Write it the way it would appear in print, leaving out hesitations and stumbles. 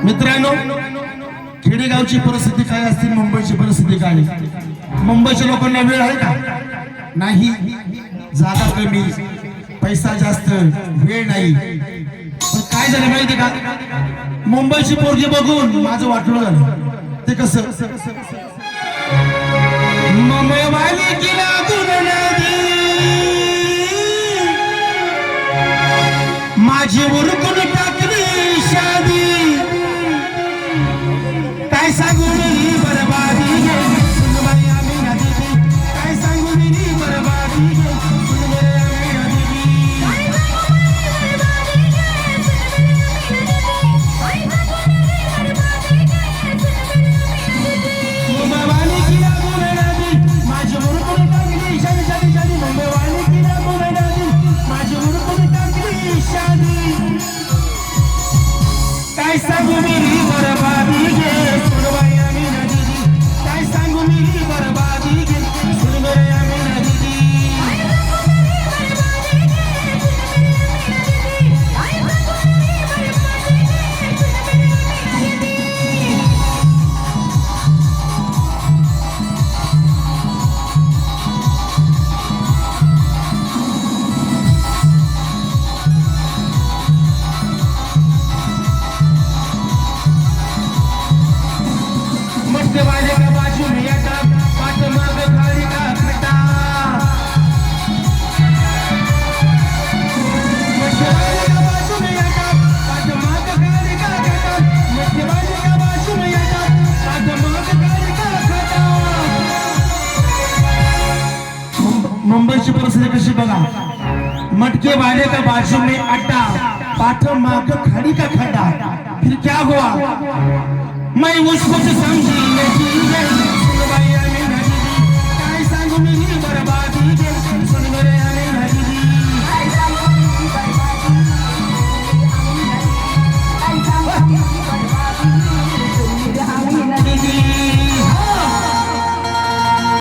मित्रांनो, खेडेगावची परिस्थिती काय असते, मुंबईची परिस्थिती काय? मुंबईच्या लोकांना वेळ आहे का? नाही. जागा कमी, पैसा जास्त, वेळ नाही. पण काय झालं माहिती का? मुंबईची पोरगी बघून माझं वाटलं झालं. ते कसं? मुंबईवाली गेला माझी उरकून टाकली शादी, काय सांगू मी बरबादी गे सुनबाई आम्ही नदी, काय सांगू मी बरबादी गे सुनबाई आम्ही नदी. मुंबईवाली किला मुंबई माझी उरकून टाकली शादी, शादी शादी मुंबईवाली किला मुंबई माझी उरकून टाकली शादी, काय सांगू मी बरबादी गे सुनबाई आम्ही नदी, काय सांगू मी बरबादी गे सुनबाई आम्ही नदी. मटके वाले का बाजू में अटा, पाट माग खाली का खटा, मटके वाले का बाजू में अटा, पाट माग खाली का खटा, मटके वाले का बाजू में अटा, पाट माग खाली का खटा. मुंबईची परिस्थिती कशी बघा? मटके वाले का बाजू में अड्डा, पाठ माग खाली का खड्डा, फिर क्या हुआ? मैं उसको समझी नहीं.